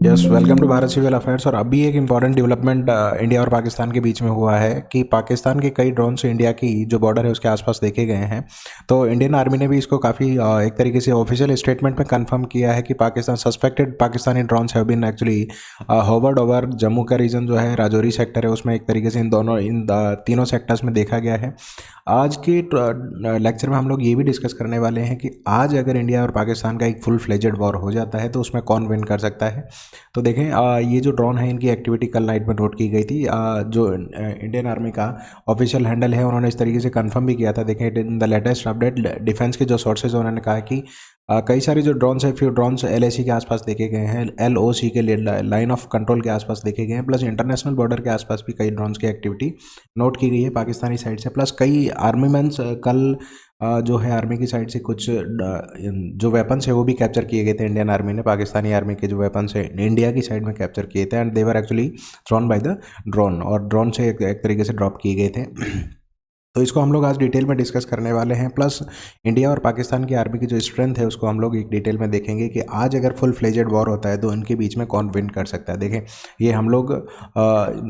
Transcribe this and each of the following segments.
Yes, welcome to Bharat civil affairs. और अभी एक इम्पॉर्टेंट डेवलपमेंट इंडिया और पाकिस्तान के बीच में हुआ है कि पाकिस्तान के कई ड्रोन से इंडिया की जो बॉर्डर है उसके आसपास देखे गए हैं। तो इंडियन आर्मी ने भी इसको काफ़ी एक तरीके से ऑफिशियल स्टेटमेंट में कंफर्म किया है कि Pakistan suspected Pakistani drones have been actually hovered over Jammu का रीजन जो है, राजौरी सेक्टर है, उसमें एक तरीके से इन तीनों सेक्टर्स में देखा गया है। आज के लेक्चर में हम लोग ये भी डिस्कस करने वाले हैं कि आज अगर इंडिया और पाकिस्तान का एक फुल फ्लेजेड वॉर हो जाता है तो उसमें कौन विन कर सकता है। तो देखें, ये जो ड्रोन है इनकी एक्टिविटी कल नाइट में नोट की गई थी। जो इंडियन आर्मी का ऑफिशियल हैंडल है उन्होंने इस तरीके से कंफर्म भी किया था। देखें, in the latest update defence के जो सोर्सेज उन्होंने कहा कि कई सारे जो ड्रोन्स है, फ्यू ड्रोन्स एलएसी के आसपास देखे गए हैं, एलओसी के लाइन ऑफ कंट्रोल के आसपास देखे गए हैं, प्लस इंटरनेशनल बॉर्डर के आसपास भी कई ड्रोन्स की एक्टिविटी नोट की गई है पाकिस्तानी साइड से। प्लस कई आर्मीमेंट्स कल जो है आर्मी की साइड से कुछ जो वेपन्स है वो भी कैप्चर किए गए थे। इंडियन आर्मी ने पाकिस्तानी आर्मी के जो वेपन्स है इंडिया की साइड में कैप्चर किए थे, and they were actually thrown by the drone, और ड्रोन से एक तरीके से ड्रॉप किए गए थे। तो इसको हम लोग आज डिटेल में डिस्कस करने वाले हैं। प्लस इंडिया और पाकिस्तान की आर्मी की जो स्ट्रेंथ है उसको हम लोग एक डिटेल में देखेंगे कि आज अगर फुल फ्लेजेड वॉर होता है तो इनके बीच में कौन विन कर सकता है। देखें, ये हम लोग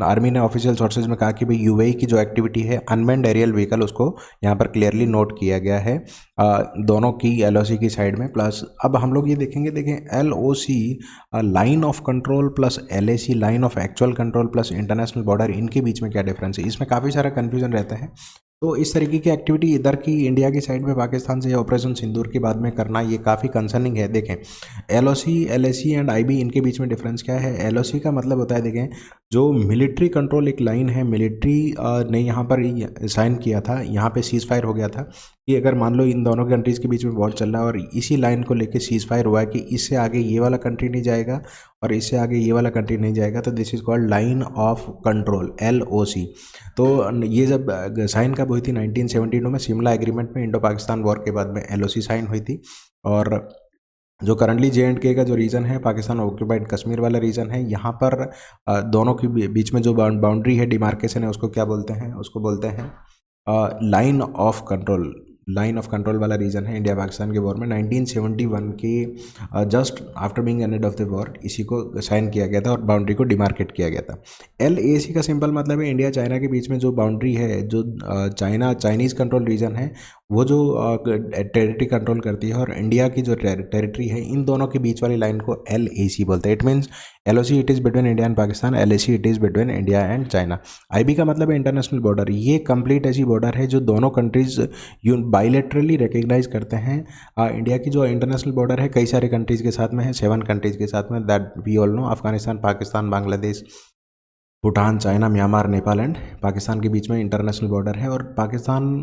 आर्मी ने ऑफिशियल सोर्सेज में कहा कि भाई यूएई की जो एक्टिविटी है अनमैन्ड एरियल व्हीकल, उसको यहाँ पर क्लियरली नोट किया गया है दोनों की एलओसी की साइड में। प्लस अब हम लोग ये देखेंगे, देखें LOC line of control plus LAC line of actual control plus international border, इनके बीच में क्या डिफरेंस है। इसमें काफ़ी सारा कन्फ्यूजन रहता है। तो इस तरीके की एक्टिविटी इधर की इंडिया की साइड में पाकिस्तान से ऑपरेशन सिंदूर के बाद में करना ये काफ़ी कंसर्निंग है। देखें, एलओसी एलएसी एंड आईबी, इनके बीच में डिफरेंस क्या है। एलओसी का मतलब होता है, देखें, जो मिलिट्री कंट्रोल एक लाइन है, मिलिट्री ने यहाँ पर साइन किया था, यहाँ पे सीज़ फायर हो गया था कि अगर मान लो इन दोनों कंट्रीज़ के बीच में वॉर चल रहा है और इसी लाइन को लेके सीज़ फायर हुआ है कि इससे आगे ये वाला कंट्री नहीं जाएगा और इससे आगे ये वाला कंट्री नहीं जाएगा, तो this is called line of control, LOC. तो ये जब साइन कब हुई थी, 1972 में शिमला एग्रीमेंट में इंडो पाकिस्तान वॉर के बाद में एलओसी साइन हुई थी। और जो करंटली JNK का जो रीजन है, पाकिस्तान ऑक्यूपाइड कश्मीर वाला रीजन है, यहाँ पर दोनों के बीच में जो बाउंड्री है, डिमार्केशन है, उसको क्या बोलते हैं, उसको बोलते हैं line of control. Line of control वाला रीजन है इंडिया पाकिस्तान के वॉर में 1971 के just after being ended of the war इसी को साइन किया गया था और बाउंड्री को डिमार्केट किया गया था। LAC का सिंपल मतलब है इंडिया चाइना के बीच में जो बाउंड्री है, जो चाइनीज़ कंट्रोल रीजन है, वो जो टेरिटरी कंट्रोल करती है, और इंडिया की जो टेरिटरी है, इन दोनों के बीच वाली लाइन को LAC बोलते हैं। It means LOC it is between India and Pakistan, LAC it is between India and China. IB का मतलब है इंटरनेशनल बॉर्डर। ये कंप्लीट ऐसी बॉर्डर है जो दोनों कंट्रीज बाइलेटरली रिकग्नाइज करते हैं। इंडिया की जो इंटरनेशनल बॉर्डर है कई सारे कंट्रीज़ के साथ में है, 7 कंट्रीज़ के साथ में, that we all know, Afghanistan, Pakistan, Bangladesh, Bhutan, China, Myanmar, Nepal and Pakistan के बीच में इंटरनेशनल बॉर्डर है। और पाकिस्तान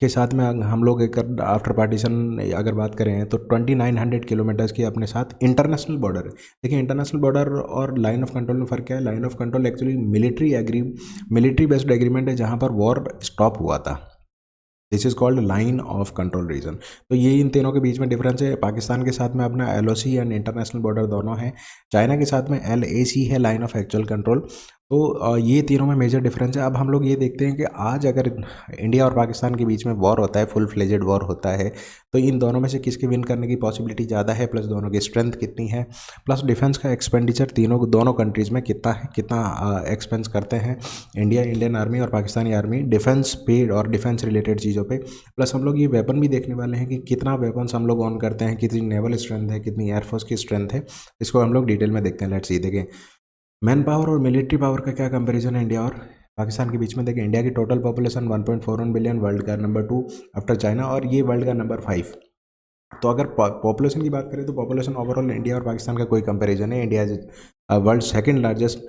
के साथ में हम लोग एक आफ्टर पार्टीशन अगर बात करें तो 2900 किलोमीटर्स की अपने साथ इंटरनेशनल बॉर्डर है। देखिए, इंटरनेशनल बॉर्डर और लाइन ऑफ कंट्रोल में फ़र्क क्या है। Line of control actually military based agreement है जहाँ पर वॉर स्टॉप हुआ था। This is called line of control region. तो ये इन तीनों के बीच में डिफरेंस है। पाकिस्तान के साथ में अपना LOC एंड इंटरनेशनल बॉर्डर दोनों है, चाइना के साथ में LAC है, लाइन ऑफ एक्चुअल कंट्रोल। तो ये तीनों में मेजर डिफरेंस है। अब हम लोग ये देखते हैं कि आज अगर इंडिया और पाकिस्तान के बीच में वॉर होता है, फुल फ्लेजेड वॉर होता है, तो इन दोनों में से किसके विन करने की पॉसिबिलिटी ज़्यादा है, प्लस दोनों की स्ट्रेंथ कितनी है, प्लस डिफेंस का एक्सपेंडिचर दोनों कंट्रीज़ में कितना है, कितना एक्सपेंस करते हैं इंडियन आर्मी और पाकिस्तानी आर्मी डिफेंस पे और डिफेंस रिलेटेड चीज़ों पे। प्लस हम लोग ये वेपन भी देखने वाले हैं कि कितना वेपन्स हम लोग ऑन करते हैं, कितनी नेवल स्ट्रेंथ है, कितनी एयरफोर्स की स्ट्रेंथ है, इसको हम लोग डिटेल में देखते हैं। लेट्स सी, देखें मैन पावर और मिलिट्री पावर का क्या कंपैरिजन है इंडिया और पाकिस्तान के बीच में। देखें, इंडिया की टोटल पॉपुलेशन 1.41 बिलियन, वर्ल्ड का नंबर 2 आफ्टर चाइना, और ये वर्ल्ड का नंबर 5। तो अगर पॉपुलेशन की बात करें तो पॉपुलेशन ओवरऑल इंडिया और पाकिस्तान का कोई कंपैरिजन है। India is world second largest.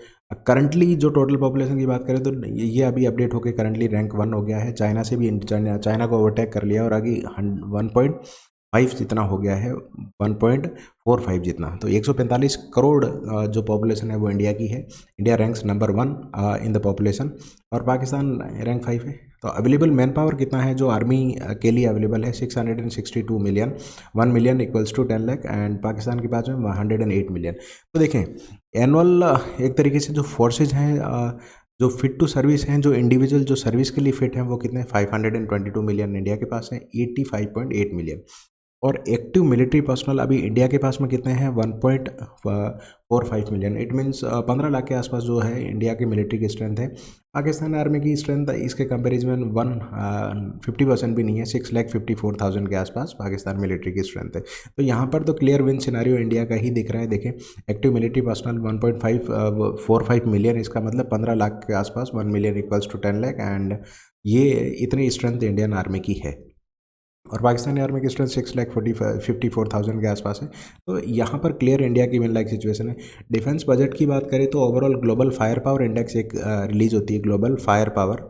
Currently जो टोटल पॉपुलेशन की बात करें तो ये अभी अपडेट होकर करंटली रैंक 1 हो गया है। चाइना से भी चाइना को ओवरटेक कर लिया और आगे 1.5 जितना हो गया है, 1.45 जितना। तो 145 करोड़ जो पॉपुलेशन है वो इंडिया की है। India ranks number 1 in the population और पाकिस्तान रैंक 5 है। तो अवेलेबल मैन पावर कितना है जो आर्मी के लिए अवेलेबल है, 662 million, 1 million equals to 10 lakh, and Pakistan के पास में 108 मिलियन। तो देखें, एनुअल एक तरीके से जो फोर्सेज हैं जो फिट टू सर्विस हैं, जो इंडिविजुअल जो सर्विस के लिए फिट हैं, वो कितने 522 मिलियन इंडिया के पास हैं, 85.8 मिलियन। और एक्टिव मिलिट्री पर्सनल अभी इंडिया के पास में कितने हैं, 1.45 मिलियन। इट मीन्स 15 लाख के आसपास जो है इंडिया की मिलिट्री की स्ट्रेंथ है। पाकिस्तान आर्मी की स्ट्रेंथ इसके कंपैरिजन 50% भी नहीं है, 6,54,000 के आसपास पाकिस्तान मिलिट्री की स्ट्रेंथ है। तो यहाँ पर तो क्लियर विन सिनारियो इंडिया का ही दिख रहा है। देखें, एक्टिव मिलिट्री पर्सनल 1.545 मिलियन, इसका मतलब 15 लाख के आसपास, 1 million equals to 10 lakh, and ये इतनी स्ट्रेंथ इंडियन आर्मी की है। और पाकिस्तानी आर्मी की स्ट्रेंथ 6,54,000 के आसपास है। तो यहाँ पर क्लियर इंडिया की विन लाइक सिचुएशन है। डिफेंस बजट की बात करें तो overall global fire power index एक रिलीज होती है, ग्लोबल फायर पावर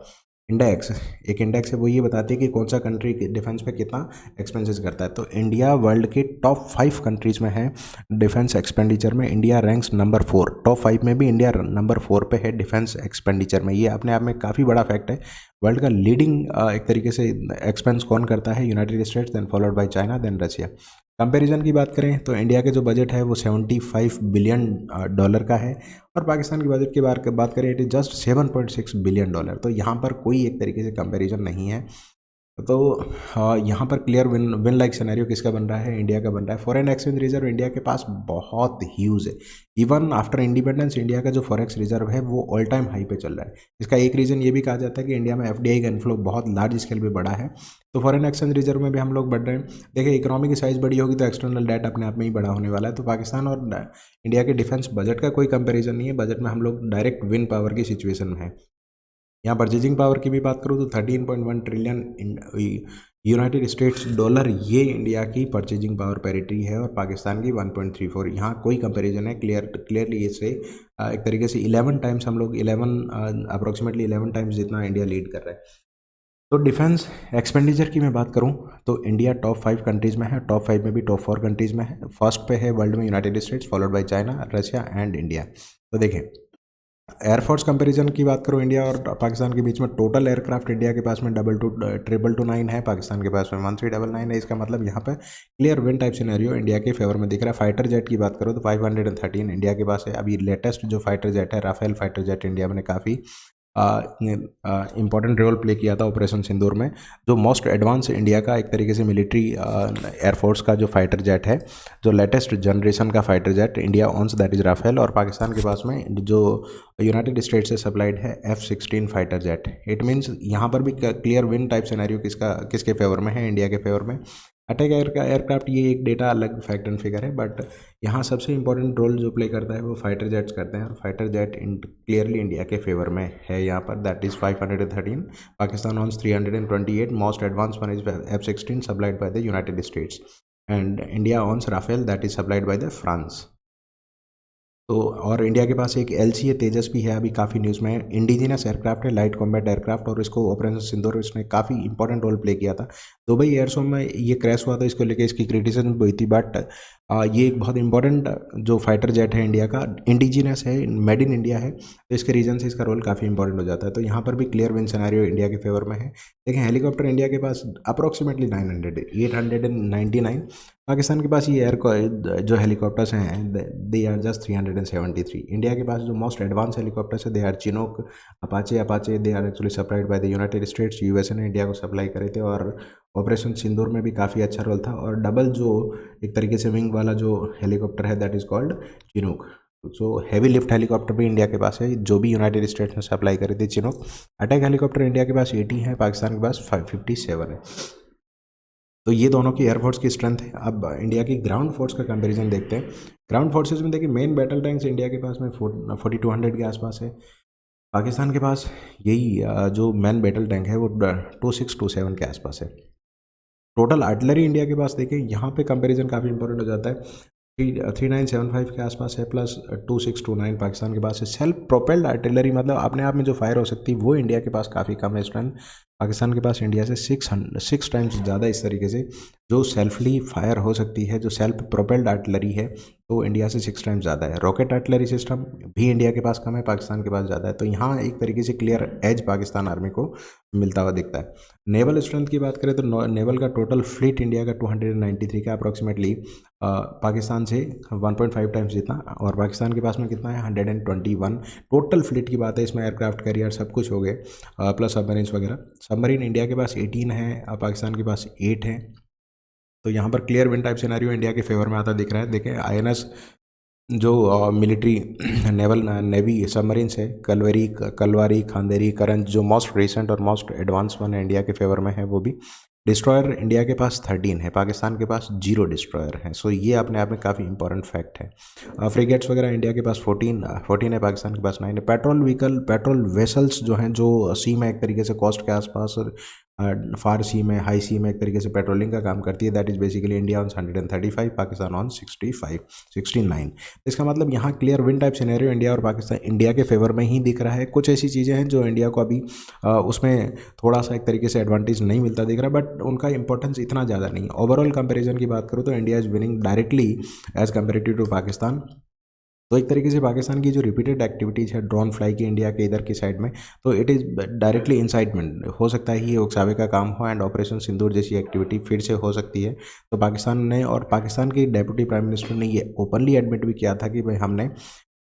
इंडेक्स एक इंडेक्स है, वो ये बताती है कि कौन सा कंट्री डिफेंस पे कितना एक्सपेंसेस करता है। तो इंडिया वर्ल्ड के टॉप 5 कंट्रीज़ में है डिफेंस एक्सपेंडिचर में। इंडिया रैंक्स नंबर 4, टॉप 5 में भी इंडिया नंबर 4 पे है डिफेंस एक्सपेंडिचर में। ये अपने आप में काफ़ी बड़ा फैक्ट है। वर्ल्ड का लीडिंग एक तरीके से एक्सपेंस कौन करता है, united states, then followed by China, then Russia. Comparison की बात करें तो इंडिया के जो बजट है वो 75 बिलियन डॉलर का है, और पाकिस्तान की बजट की बात करें it is just 7.6 billion dollar. तो यहाँ पर कोई एक तरीके से कंपैरिजन नहीं है। तो यहाँ पर क्लियर विन लाइक सिनेरियो किसका बन रहा है, इंडिया का बन रहा है। फॉरेन एक्सचेंज रिजर्व इंडिया के पास बहुत ह्यूज है। इवन आफ्टर इंडिपेंडेंस इंडिया का जो फॉरेक्स रिजर्व है वो ऑल टाइम हाई पे चल रहा है। इसका एक रीज़न ये भी कहा जाता है कि इंडिया में एफडीआई का इन्फ्लो बहुत लार्ज स्केल पे बढ़ा है, तो फॉरेन एक्सचेंज रिजर्व में भी हम लोग बढ़ रहे हैं। देखिए, इकोनॉमी की साइज़ बड़ी होगी तो एक्सटर्नल डेट अपने आप में ही बड़ा होने वाला है। तो पाकिस्तान और इंडिया के डिफेंस बजट का कोई कंपेरिजन नहीं है। बजट में हम लोग डायरेक्ट विन पावर की सिचुएशन में है। यहाँ परचेजिंग पावर की भी बात करूँ तो 13.1 ट्रिलियन यूनाइटेड स्टेट्स डॉलर, ये इंडिया की परचेजिंग पावर पैरिटी है, और पाकिस्तान की 1.34। यहाँ कोई कंपैरिजन है क्लियरली इससे एक तरीके से 11 टाइम्स हम लोग अप्रोक्सीमेटली 11 टाइम्स जितना इंडिया लीड कर रहा है। तो डिफेंस एक्सपेंडिचर की मैं बात करूं तो इंडिया टॉप 5 कंट्रीज़ में है, टॉप 5 में भी टॉप 4 कंट्रीज़ में है। फर्स्ट पे है वर्ल्ड में United states, followed by China, Russia and India. तो देखें, एयरफोर्स कंपैरिजन की बात करूं इंडिया और पाकिस्तान के बीच में, टोटल एयरक्राफ्ट इंडिया के पास में 222 है, पाकिस्तान के पास में 1399 है। इसका मतलब यहाँ पे clear win type scenario India के फेवर में दिख रहा है। फाइटर जेट की बात करो तो 513 इंडिया के पास है। अभी लेटेस्ट जो फाइटर जेट है राफेल फाइटर जेट, इंडिया ने काफ़ी इंपॉर्टेंट रोल प्ले किया था ऑपरेशन सिंदूर में। जो मोस्ट एडवांस इंडिया का एक तरीके से मिलिट्री एयरफोर्स का जो फाइटर जेट है, जो लेटेस्ट जनरेशन का fighter jet India owns, that is Rafale. और पाकिस्तान के पास में जो यूनाइटेड स्टेट्स से सप्लाइड है F-16 fighter jet. It means यहाँ पर भी क्लियर विन टाइप सिनेरियो किसके फेवर में है, इंडिया के फेवर में। अटैक एयरक्राफ्ट ये एक डेटा अलग फैक्ट एंड फिगर है, बट यहाँ सबसे इंपॉर्टेंट रोल जो प्ले करता है वो फाइटर जेट्स करते हैं, और फाइटर जेट क्लियरली इंडिया के फेवर में है यहाँ पर, that is 513। Pakistan owns 328, most advance one is F-16 supplied by the United States, and India owns Rafale that is supplied by the France. तो और इंडिया के पास एक LCA तेजस भी है, अभी काफ़ी न्यूज़ में है। इंडिजिनस एयरक्राफ्ट है, लाइट कॉम्बैट एयरक्राफ्ट, और इसको ऑपरेशन सिंदूर इसने काफ़ी इंपॉर्टेंट रोल प्ले किया था। दुबई एयर शो में ये क्रैश हुआ था, इसको लेके इसकी क्रिटिसिज्म भी हुई थी, बट ये एक बहुत इंपॉर्टेंट जो फाइटर जेट है इंडिया का, इंडिजिनस है, मेड इन इंडिया है, तो इसके रीजन से इसका रोल काफ़ी इंपॉर्टेंट हो जाता है। तो यहाँ पर भी क्लियर विन सिनेरियो इंडिया के फेवर में है। देखें, हेलीकॉप्टर इंडिया के पास अप्रोक्सीमेटली 899, पाकिस्तान के पास ये जो हेलीकॉप्टर्स हैं दे आर जस्ट 373। इंडिया के पास जो मोस्ट एडवांस हेलीकॉप्टर्स है they are Chinook, Apache they are actually supplied by the United states, USA ने इंडिया को सप्लाई करे थे, और ऑपरेशन सिंदूर में भी काफ़ी अच्छा रोल था। और डबल जो एक तरीके से विंग वाला जो हेलीकॉप्टर है दैट इज़ कॉल्ड चिनूक। जो हैवी लिफ्ट हेलीकॉप्टर भी इंडिया के पास है, जो भी यूनाइटेड स्टेट्स ने सप्लाई करे थे चिनूक। अटैक हेलीकॉप्टर इंडिया के पास 80 है, पाकिस्तान के पास 557 है। तो ये दोनों की एयरफोर्स की स्ट्रेंथ है। अब इंडिया की ग्राउंड फोर्स का कंपैरिजन देखते हैं। ग्राउंड फोर्सेज में देखिए, मेन बैटल टैंक्स इंडिया के पास में 4200 के आसपास है। पाकिस्तान के पास यही जो मेन बैटल टैंक है वो 2627 के आसपास है। टोटल आर्टिलरी इंडिया के पास देखिए, यहाँ पे कंपैरिजन काफ़ी इंपॉर्टेंट हो जाता है। 3975 के आसपास है, प्लस 2629 पाकिस्तान के पास है। सेल्फ प्रोपेल्ड आर्टिलरी मतलब अपने आप में जो फायर हो सकती है वो इंडिया के पास काफ़ी कम है स्ट्रेंथ। पाकिस्तान के पास इंडिया से 6 टाइम्स ज़्यादा इस तरीके से जो सेल्फली फायर हो सकती है, जो सेल्फ प्रोपेल्ड आर्टिलरी है, तो इंडिया से 6 टाइम्स ज़्यादा है। रॉकेट आर्टिलरी सिस्टम भी इंडिया के पास कम है, पाकिस्तान के पास ज़्यादा है। तो यहाँ एक तरीके से क्लियर एज पाकिस्तान आर्मी को मिलता हुआ दिखता है। नेवल स्ट्रेंथ की बात करें तो नेवल का टोटल फ्लीट इंडिया का 293 का अप्रॉक्सीमेटली पाकिस्तान से 1.5 टाइम्स जितना, और पाकिस्तान के पास में कितना है 121 टोटल फ्लीट की बात है। इसमें एयरक्राफ्ट कैरियर सब कुछ हो गए, प्लस सबमरीन्स वगैरह। सबमरीन इंडिया के पास 18 है, पाकिस्तान के पास 8 है। तो यहाँ पर clear win type scenario India के फेवर में आता दिख रहा है। देखें INS जो मिलिट्री नेवल नेवी सबमरीन्स है, कलवारी, खांदेरी, करंज, जो मोस्ट रिसेंट और मोस्ट एडवांस वन है इंडिया के फेवर में है, वो भी डिस्ट्रॉयर इंडिया के पास 13 है, पाकिस्तान के पास 0 डिस्ट्रॉयर है। सो ये अपने आप में काफ़ी इंपॉर्टेंट फैक्ट है। फ्रिगेट्स वगैरह इंडिया के पास 14 है, पाकिस्तान के पास 9 है। पेट्रोल वेसल्स जो हैं, जो सी में एक तरीके से कोस्ट के आसपास और फार सी में, हाई सी में एक तरीके से पेट्रोलिंग का काम करती है, that is basically India on 135, Pakistan on 69। इसका मतलब यहाँ clear win type scenario India और पाकिस्तान, इंडिया के फेवर में ही दिख रहा है। कुछ ऐसी चीज़ें हैं जो इंडिया को अभी उसमें थोड़ा सा एक तरीके से एडवांटेज नहीं मिलता दिख रहा, बट उनका इंपॉर्टेंस इतना ज़्यादा नहीं। ओवरऑल कंपैरिजन की बात करूँ तो India is winning directly as comparative to Pakistan. तो एक तरीके से पाकिस्तान की जो रिपीटेड एक्टिविटीज़ है ड्रोन फ्लाई की इंडिया के इधर की साइड में, तो इट इज़ डायरेक्टली इंसाइटमेंट। हो सकता है ये उकसावे का काम हो एंड ऑपरेशन सिंदूर जैसी एक्टिविटी फिर से हो सकती है। तो पाकिस्तान ने और पाकिस्तान के डिप्टी प्राइम मिनिस्टर ने ये ओपनली एडमिट भी किया था कि भाई हमने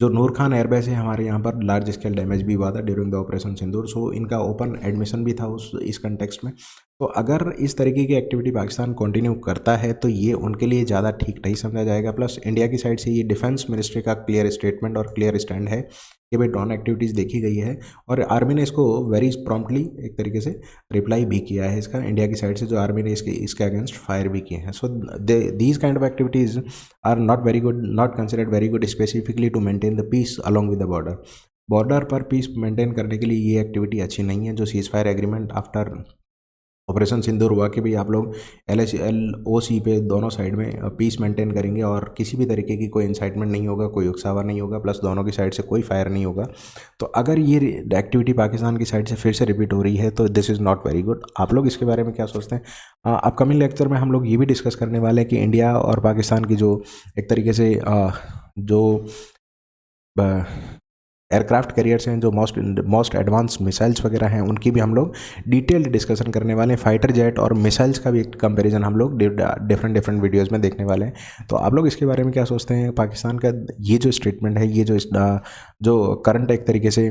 जो नूर खान एयरबेस है हमारे यहाँ पर लार्ज स्केल डैमेज भी हुआ था ड्यूरिंग द ऑपरेशन सिंदूर। सो इनका ओपन एडमिशन भी था इस कंटेक्स्ट में। तो अगर इस तरीके की एक्टिविटी पाकिस्तान कंटिन्यू करता है तो ये उनके लिए ज़्यादा ठीक नहीं समझा जाएगा। प्लस इंडिया की साइड से ये डिफेंस मिनिस्ट्री का क्लियर स्टेटमेंट और क्लियर स्टैंड है कि भाई ड्रोन एक्टिविटीज़ देखी गई है, और आर्मी ने इसको वेरी प्रॉम्प्टली एक तरीके से रिप्लाई भी किया है इसका, इंडिया की साइड से जो आर्मी ने इसके अगेंस्ट फायर भी किए हैं। So these kind of activities are not very good, not considered very good specifically to maintain the peace along with the border पर पीस मेंटेन करने के लिए ये एक्टिविटी अच्छी नहीं है। जो cease fire agreement after operation Sindoor हुआ कि भाई आप लोग LOC पे दोनों साइड में पीस मेंटेन करेंगे और किसी भी तरीके की कोई इंसाइटमेंट नहीं होगा, कोई उकसावा नहीं होगा, प्लस दोनों की साइड से कोई फायर नहीं होगा। तो अगर ये एक्टिविटी पाकिस्तान की साइड से फिर से रिपीट हो रही है तो this is not very good. आप लोग इसके बारे में क्या सोचते हैं? अपकमिंग लेक्चर में हम लोग ये भी डिस्कस करने वाले हैं कि इंडिया और पाकिस्तान की जो एक तरीके से जो एयरक्राफ्ट कैरियर्स हैं, जो मोस्ट एडवांस मिसाइल्स वगैरह हैं, उनकी भी हम लोग डिटेल्ड डिस्कशन करने वाले हैं। फाइटर जेट और मिसाइल्स का भी एक कंपैरिजन हम लोग डिफरेंट वीडियोस में देखने वाले हैं। तो आप लोग इसके बारे में क्या सोचते हैं? पाकिस्तान का ये जो स्टेटमेंट है, ये जो करंट एक तरीके से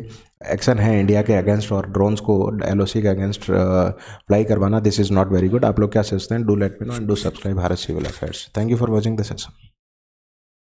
एक्शन है इंडिया के अगेंस्ट और ड्रोन्स को LOC के अगेंस्ट फ्लाई करवाना, this is not very good. आप लोग क्या सोचते हैं? Do let me know and do subscribe Bharat civil affairs. Thank you for watching the session.